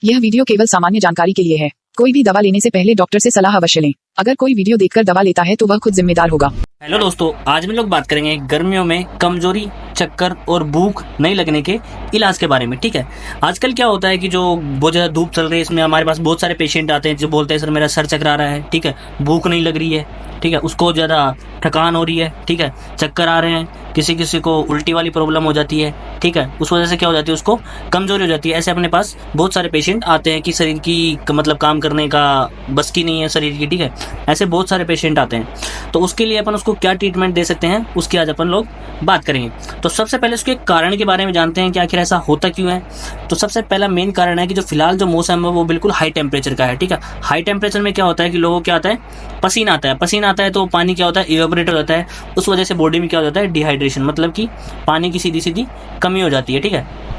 यह वीडियो केवल सामान्य जानकारी के लिए है। कोई भी दवा लेने से पहले डॉक्टर से सलाह अवश्य लें। अगर कोई वीडियो देखकर दवा लेता है तो वह खुद जिम्मेदार होगा। हेलो दोस्तों, आज हम लोग बात करेंगे गर्मियों में कमजोरी, चक्कर और भूख नहीं लगने के इलाज के बारे में। ठीक है, आजकल क्या होता है कि जो बहुत ज़्यादा धूप चल रही है, इसमें हमारे पास बहुत सारे पेशेंट आते हैं जो बोलते हैं सर मेरा सर चकरा रहा है, ठीक है, भूख नहीं लग रही है, ठीक है, उसको ज़्यादा थकान हो रही है, ठीक है, चक्कर आ रहे हैं, किसी किसी को उल्टी वाली प्रॉब्लम हो जाती है, ठीक है, उस वजह से क्या हो जाती है, उसको कमजोरी हो जाती है। ऐसे अपने पास बहुत सारे पेशेंट आते हैं कि शरीर की मतलब काम करने का बस की नहीं है शरीर की, ठीक है, ऐसे बहुत सारे पेशेंट आते हैं। तो उसके लिए अपन उसको क्या ट्रीटमेंट दे सकते हैं, उसकी आज अपन लोग बात करेंगे। तो सबसे पहले उसके कारण के बारे में जानते हैं कि आखिर ऐसा होता क्यों है। तो सबसे पहला मेन कारण है कि जो फिलहाल जो मौसम है वो बिल्कुल हाई टेम्परेचर का है, ठीक है। हाई टेम्परेचर में क्या होता है कि लोगों को क्या आता है, पसीना आता है। पसीना आता है तो पानी क्या होता है, इवेपोरेट हो जाता है। उस वजह से बॉडी में क्या हो जाता है, डिहाइड्रेशन, मतलब कि पानी की सीधी सीधी कमी हो जाती है, ठीक है।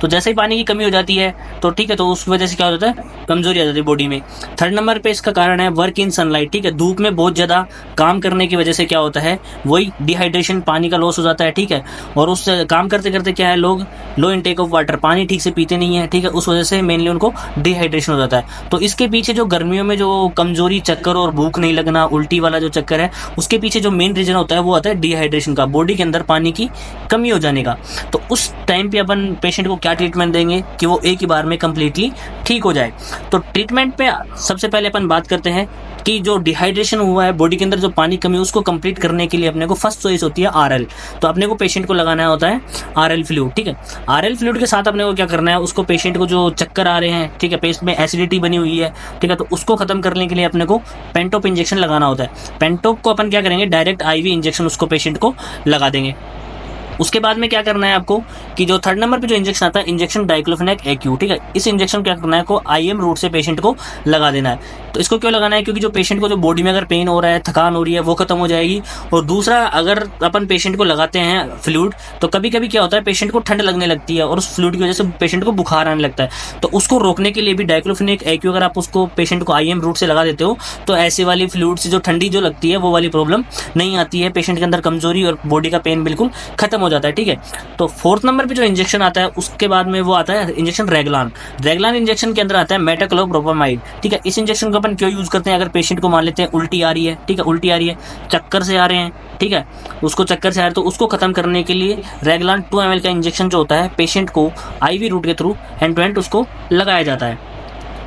तो जैसे ही पानी की कमी हो जाती है तो ठीक है, तो उस वजह से क्या हो जाता है, कमजोरी आ जाती है बॉडी में। थर्ड नंबर पे इसका कारण है वर्क इन सनलाइट, ठीक है। धूप में बहुत ज़्यादा काम करने की वजह से क्या होता है, वही डिहाइड्रेशन, पानी का लॉस हो जाता है, ठीक है। और उस काम करते करते क्या है, लोग लो इनटेक ऑफ वाटर, पानी ठीक से पीते नहीं है, ठीक है। उस वजह से मेनली उनको डिहाइड्रेशन हो जाता है। तो इसके पीछे जो गर्मियों में जो कमजोरी, चक्कर और भूख नहीं लगना, उल्टी वाला जो चक्कर है, उसके पीछे जो मेन रीजन होता है वो आता है डिहाइड्रेशन का, बॉडी के अंदर पानी की कमी हो जाने का। तो उस टाइम पे अपन पेशेंट को क्या ट्रीटमेंट देंगे कि वो एक ही बार में कंप्लीटली ठीक हो जाए। तो ट्रीटमेंट पे सबसे पहले अपन बात करते हैं कि जो डिहाइड्रेशन हुआ है, बॉडी के अंदर जो पानी कमी, उसको कंप्लीट करने के लिए अपने को फर्स्ट चॉइस होती है आरएल। तो अपने को पेशेंट को लगाना होता है आरएल फ्लूइड, ठीक है। आरएल फ्लूइड के साथ अपने को क्या करना है, उसको पेशेंट को जो चक्कर आ रहे हैं, ठीक है, पेट में एसिडिटी बनी हुई है, ठीक है, तो उसको खत्म करने के लिए अपने को पेंटोप इंजेक्शन लगाना होता है। पेंटोप को अपन क्या करेंगे, डायरेक्ट आईवी इंजेक्शन उसको पेशेंट को लगा देंगे। उसके बाद में क्या करना है आपको कि जो थर्ड नंबर पे जो इंजेक्शन आता है, इंजेक्शन डाइक्लोफेनेक एक्यू, ठीक है, इस इंजेक्शन क्या करना है को आईएम रूट से पेशेंट को लगा देना है। तो इसको क्यों लगाना है, क्योंकि जो पेशेंट को जो बॉडी में अगर पेन हो रहा है, थकान हो रही है, वो खत्म हो जाएगी। और दूसरा, अगर अपन पेशेंट को लगाते हैं फ्लूइड तो कभी कभी क्या होता है, पेशेंट को ठंड लगने लगती है और उस फ्लूइड की वजह से पेशेंट को बुखार आने लगता है। तो उसको रोकने के लिए भी डाइक्लोफेनेक एक्यू अगर आप उसको पेशेंट को आईएम रूट से लगा देते हो तो ऐसे वाली फ्लूइड से जो ठंडी जो लगती है वो वाली प्रॉब्लम नहीं आती है, पेशेंट के अंदर कमजोरी और बॉडी का पेन बिल्कुल खत्म हो जाता है, ठीक है। तो फोर्थ नंबर पे जो इंजेक्शन आता है उसके बाद में वो आता है इंजेक्शन रेगलान। रेगलान इंजेक्शन के अंदर आता है मेटाक्लोप्रोपामाइड, ठीक है। इस इंजेक्शन को अपन क्यों यूज करते हैं, अगर पेशेंट को मान लेते हैं उल्टी आ रही है, ठीक है, उल्टी आ रही है, चक्कर से आ रहे हैं, ठीक है, उसको चक्कर से आ रहे हैं, तो उसको खत्म करने के लिए रेगलान 2 ml का इंजेक्शन जो होता है पेशेंट को आईवी रूट के थ्रू एंड टू एंड उसको लगाया जाता है।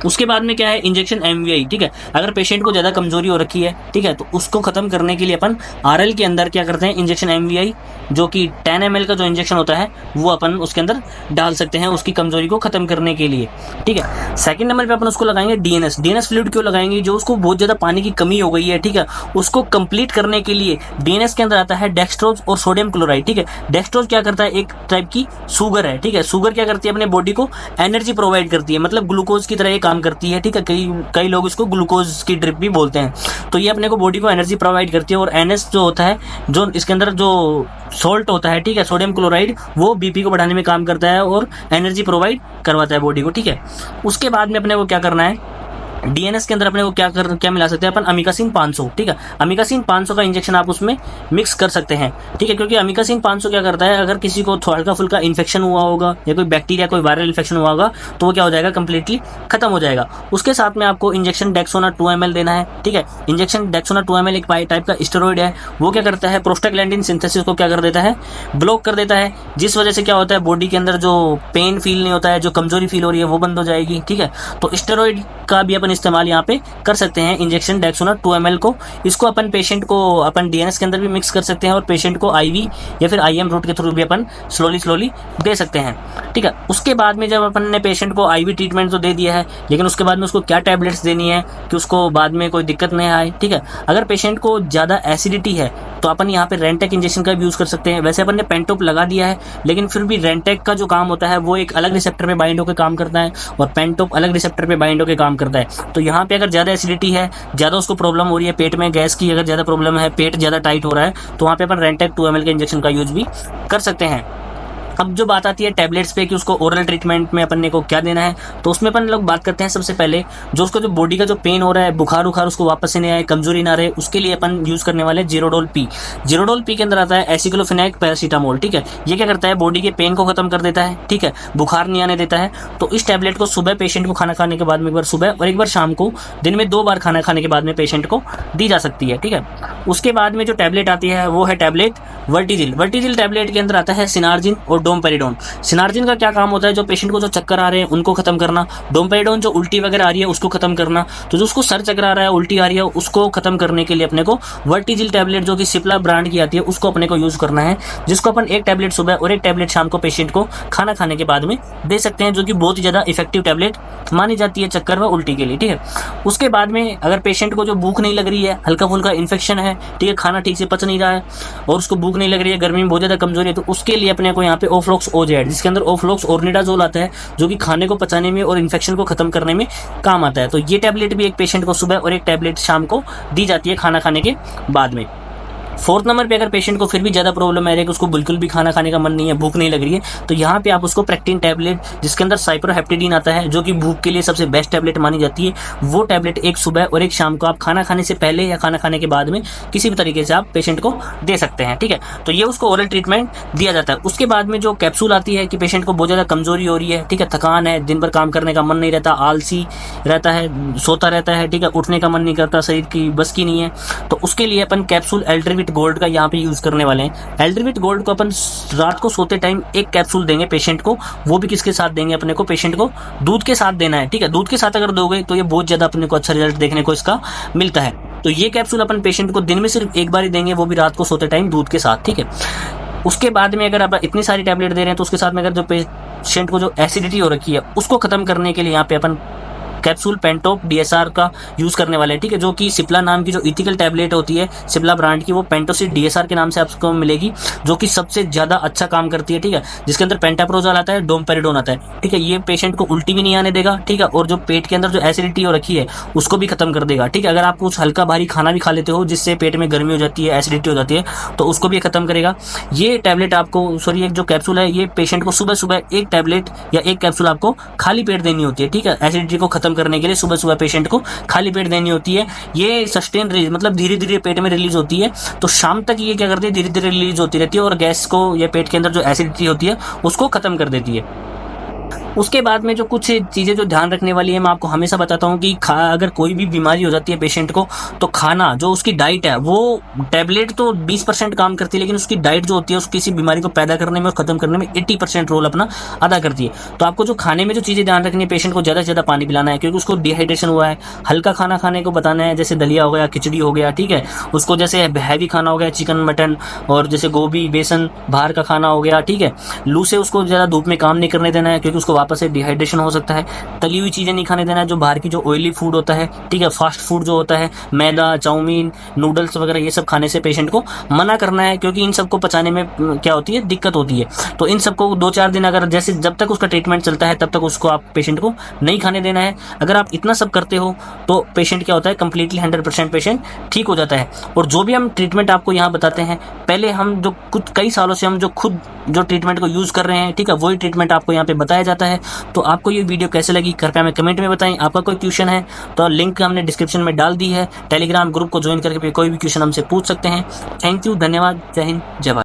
उसके बाद में क्या है, इंजेक्शन एमवीआई, ठीक है। अगर पेशेंट को ज़्यादा कमजोरी हो रखी है, ठीक है, तो उसको खत्म करने के लिए अपन आरएल के अंदर क्या करते हैं, इंजेक्शन एमवीआई जो कि 10 ml का जो इंजेक्शन होता है वो अपन उसके अंदर डाल सकते हैं उसकी कमजोरी को खत्म करने के लिए, ठीक है। सेकंड नंबर पे अपन उसको लगाएंगे डीएनएस। डीएनएस फ्लूइड क्यों लगाएंगे, जो उसको बहुत ज़्यादा पानी की कमी हो गई है, ठीक है, उसको कंप्लीट करने के लिए डीएनएस के अंदर आता है डेक्सट्रोज और सोडियम क्लोराइड, ठीक है। डेक्सट्रोज क्या करता है, एक टाइप की शुगर है, ठीक है। शुगर क्या करती है, अपने बॉडी को एनर्जी प्रोवाइड करती है, मतलब ग्लूकोज की तरह काम करती है, ठीक है। कई लोग इसको ग्लूकोज की ड्रिप भी बोलते हैं। तो ये अपने को बॉडी को एनर्जी प्रोवाइड करती है। और एनएस जो होता है, जो इसके अंदर जो सॉल्ट होता है, ठीक है, सोडियम क्लोराइड, वो बीपी को बढ़ाने में काम करता है और एनर्जी प्रोवाइड करवाता है बॉडी को, ठीक है। उसके बाद में अपने को क्या करना है, डीएनएस के अंदर अपने को क्या मिला सकते हैं अपन, अमीकासिन 500, ठीक है। अमीकासिन 500 का इंजेक्शन आप उसमें मिक्स कर सकते हैं, ठीक है, क्योंकि अमीकासिन 500 क्या करता है, अगर किसी को हल्का फुल्का इन्फेक्शन हुआ होगा या कोई बैक्टीरिया, कोई वायरल इन्फेक्शन हुआ होगा तो वो क्या हो जाएगा, कंप्लीटली खत्म हो जाएगा। उसके साथ में आपको इंजेक्शन डेक्सोना 2 ml देना है, ठीक है। इंजेक्शन डेक्सोना 2 ml एक टाइप का स्टेरॉइड है, वो क्या करता है, प्रोस्टाग्लैंडिन सिंथेसिस को क्या कर देता है, ब्लॉक कर देता है, जिस वजह से क्या होता है, बॉडी के अंदर जो पेन फील नहीं होता है, जो कमजोरी फील हो रही है वो बंद हो जाएगी, ठीक है। तो स्टेरॉइड का भी अपन इस्तेमाल यहाँ पे कर सकते हैं, इंजेक्शन डेक्सोना 2 ml को। इसको अपन पेशेंट को अपन डीएनएस के अंदर भी मिक्स कर सकते हैं और पेशेंट को आईवी या फिर आईएम रूट के थ्रू भी अपन स्लोली दे सकते हैं, ठीक है। उसके बाद में जब अपन ने पेशेंट को आईवी ट्रीटमेंट तो दे दिया है, लेकिन उसके बाद में उसको क्या टैबलेट्स देनी है कि उसको बाद में कोई दिक्कत नहीं आए, ठीक है। अगर पेशेंट को ज़्यादा एसिडिटी है तो अपन यहाँ पे रेंटेक इंजेक्शन का भी यूज़ कर सकते हैं। वैसे अपन ने पेंटोप लगा दिया है, लेकिन फिर भी रेंटेक का जो काम होता है वो एक अलग रिसेप्टर पे बाइंड होकर काम करता है और पेंटोप अलग रिसेप्टर पे बाइंड होकर काम करता है। तो यहाँ पे अगर ज़्यादा एसिडिटी है, ज़्यादा उसको प्रॉब्लम हो रही है, पेट में गैस की अगर ज़्यादा प्रॉब्लम है, पेट ज़्यादा टाइट हो रहा है, तो वहाँ पे अपन रेंटेक 2 ml के इंजेक्शन का यूज भी कर सकते हैं। अब जो बात आती है टैबलेट्स पे कि उसको ओरल ट्रीटमेंट में अपन ने को क्या देना है, तो उसमें अपन लोग बात करते हैं सबसे पहले जो उसको जो बॉडी का जो पेन हो रहा है, बुखार उखार उसको वापस से नहीं आए, कमजोरी ना रहे, उसके लिए अपन यूज करने वाले जीरोडोल पी। जीरोडोल पी के अंदर आता है एसिक्लोफेनाक पैरासीटामोल, ठीक है। ये क्या करता है, बॉडी के पेन को खत्म कर देता है, ठीक है, बुखार नहीं आने देता है। तो इस टैबलेट को सुबह पेशेंट को खाना खाने के बाद में एक बार सुबह और एक बार शाम को, दिन में 2 बार खाना खाने के बाद में पेशेंट को दी जा सकती है, ठीक है। उसके बाद में जो टैबलेट आती है वो है टैबलेट वर्टिजिल। वर्टिजिल टैबलेट के अंदर आता है सिनार्जिन और डोमपेरिडोन। सिनार्जिन का क्या काम होता है, जो पेशेंट को जो चक्कर आ रहे हैं उनको खत्म करना, डोमपेरिडोन जो उल्टी वगैरह आ रही है उसको खत्म करना। तो जो उसको सर चक्कर आ रहा है, उल्टी आ रही है, उसको खत्म करने के लिए अपने को वर्टिजिल टैबलेट जो कि सिप्ला ब्रांड की आती है उसको अपने को यूज करना है, जिसको अपन एक टैबलेट सुबह और एक टैबलेट शाम को पेशेंट को खाना खाने के बाद में दे सकते हैं, जो कि बहुत ही ज्यादा इफेक्टिव टैबलेट मानी जाती है चक्कर व उल्टी के लिए, ठीक है। उसके बाद में अगर पेशेंट को जो भूख नहीं लग रही है, हल्का फुल्का इन्फेक्शन है, ठीक है, खाना ठीक से पच नहीं रहा है और उसको भूख नहीं लग रही है, गर्मी में बहुत ज्यादा कमजोरी है, तो उसके लिए अपने को यहाँ पे ओफ्लॉक्स ओजेड, जिसके अंदर ओफ्लॉक्स ऑर्निडाजोल आता है, जो कि खाने को पचाने में और इन्फेक्शन को खत्म करने में काम आता है। तो ये टैबलेट भी एक पेशेंट को सुबह और एक टैबलेट शाम को दी जाती है खाना खाने के बाद में। 4th नंबर पे अगर पेशेंट को फिर भी ज्यादा प्रॉब्लम आ रही है कि उसको बिल्कुल भी खाना खाने का मन नहीं है, भूख नहीं लग रही है, तो यहाँ पे आप उसको प्रेक्टिन टैबलेट, जिसके अंदर साइप्रोहेप्टेडीन आता है, जो कि भूख के लिए सबसे बेस्ट टैबलेट मानी जाती है, वो टैबलेट एक सुबह और एक शाम को आप खाना खाने से पहले या खाना खाने के बाद में किसी भी तरीके से आप पेशेंट को दे सकते हैं, ठीक है। तो ये उसको ओरल ट्रीटमेंट दिया जाता है। उसके बाद में जो कैप्सूल आती है कि पेशेंट को बहुत ज्यादा कमजोरी हो रही है, ठीक है, थकान है, दिन भर काम करने का मन नहीं रहता, आलसी रहता है, सोता रहता है, ठीक है, उठने का मन नहीं करता, शरीर की बस की नहीं है, तो उसके लिए अपन कैप्सूल एल्ट्रीविट गोल्ड का यहाँ पे यूज करने वाले हैं। एल्ट्रीविट गोल्ड को अपन रात को सोते टाइम एक कैप्सूल देंगे पेशेंट को, वो भी किसके साथ देंगे अपने को, पेशेंट को दूध के साथ देना है, ठीक है। दूध के साथ अगर दोगे तो ये बहुत ज्यादा अपने को अच्छा रिजल्ट देखने को इसका मिलता है। तो ये कैप्सूल अपन पेशेंट को दिन में सिर्फ एक बार ही देंगे, वो भी रात को सोते टाइम दूध के साथ, ठीक है। उसके बाद में अगर आप इतनी सारी टैबलेट दे रहे हैं तो उसके साथ में अगर जो पेशेंट को जो एसिडिटी हो रखी है उसको खत्म करने के लिए यहाँ पे अपन कैप्सूल पेंटोप डीएसआर का यूज करने वाले हैं, ठीक है, जो कि सिप्ला नाम की जो इथिकल टैबलेट होती है सिप्ला ब्रांड की, वो पेंटोसिड डीएसआर के नाम से आपको मिलेगी, जो कि सबसे ज्यादा अच्छा काम करती है, ठीक है, जिसके अंदर पेंटाप्रोजोल आता है, डोमपेरिडोन आता है, ठीक है। ये पेशेंट को उल्टी भी नहीं आने देगा, ठीक है, और जो पेट के अंदर जो एसिडिटी हो रखी है उसको भी खत्म कर देगा, ठीक है। अगर आप कुछ हल्का भारी खाना भी खा लेते हो जिससे पेट में गर्मी हो जाती है, एसिडिटी हो जाती है, तो उसको भी खत्म करेगा ये टैबलेट आपको। सॉरी, एक जो कैप्सूल है ये पेशेंट को सुबह सुबह एक टैबलेट या एक कैप्सूल आपको खाली पेट देनी होती है, ठीक है, एसिडिटी को खत्म करने के लिए सुबह सुबह पेशेंट को खाली पेट देनी होती है। ये सस्टेन रिलीज, मतलब धीरे धीरे पेट में रिलीज होती है, तो शाम तक ये क्या करती है, धीरे धीरे रिलीज होती रहती है और गैस को या पेट के अंदर जो एसिडिटी होती है उसको खत्म कर देती है। उसके बाद में जो कुछ चीज़ें जो ध्यान रखने वाली है, मैं आपको हमेशा बताता हूँ कि अगर कोई भी बीमारी हो जाती है पेशेंट को, तो खाना जो उसकी डाइट है, वो टैबलेट तो 20% काम करती है, लेकिन उसकी डाइट जो होती है उस किसी बीमारी को पैदा करने में और खत्म करने में 80% रोल अपना अदा करती है। तो आपको जो खाने में जो चीज़ें ध्यान रखनी है, पेशेंट को ज़्यादा से ज़्यादा पानी पिलाना है, क्योंकि उसको डिहाइड्रेशन हुआ है। हल्का खाना खाने को बताना है, जैसे दलिया हो गया, खिचड़ी हो गया, ठीक है। उसको जैसे हैवी खाना हो गया, चिकन मटन और जैसे गोभी बेसन बाहर का खाना हो गया, ठीक है। लू से उसको ज़्यादा धूप में काम नहीं करने देना है, क्योंकि उसको वापस से डिहाइड्रेशन हो सकता है। तली हुई चीजें नहीं खाने देना है, जो बाहर की जो ऑयली फूड होता है, ठीक है, फास्ट फूड जो होता है, मैदा, चाउमीन, नूडल्स वगैरह, ये सब खाने से पेशेंट को मना करना है, क्योंकि इन सबको पचाने में क्या होती है, दिक्कत होती है। तो इन सबको 2-4 दिन अगर जैसे जब तक उसका ट्रीटमेंट चलता है तब तक उसको आप पेशेंट को नहीं खाने देना है। अगर आप इतना सब करते हो तो पेशेंट क्या होता है, कंप्लीटली 100% पेशेंट ठीक हो जाता है। और जो भी हम ट्रीटमेंट आपको यहाँ बताते हैं, पहले हम जो कुछ कई सालों से हम जो खुद जो ट्रीटमेंट को यूज कर रहे हैं, ठीक है, वही ट्रीटमेंट आपको यहाँ पे बताया जाता है। तो आपको ये वीडियो कैसे लगी कृपया हमें कमेंट में बताएं। आपका कोई क्वेश्चन है तो लिंक हमने डिस्क्रिप्शन में डाल दी है, टेलीग्राम ग्रुप को ज्वाइन करके कोई भी क्वेश्चन हमसे पूछ सकते हैं। थैंक यू, धन्यवाद, जय हिंद, जय भारत।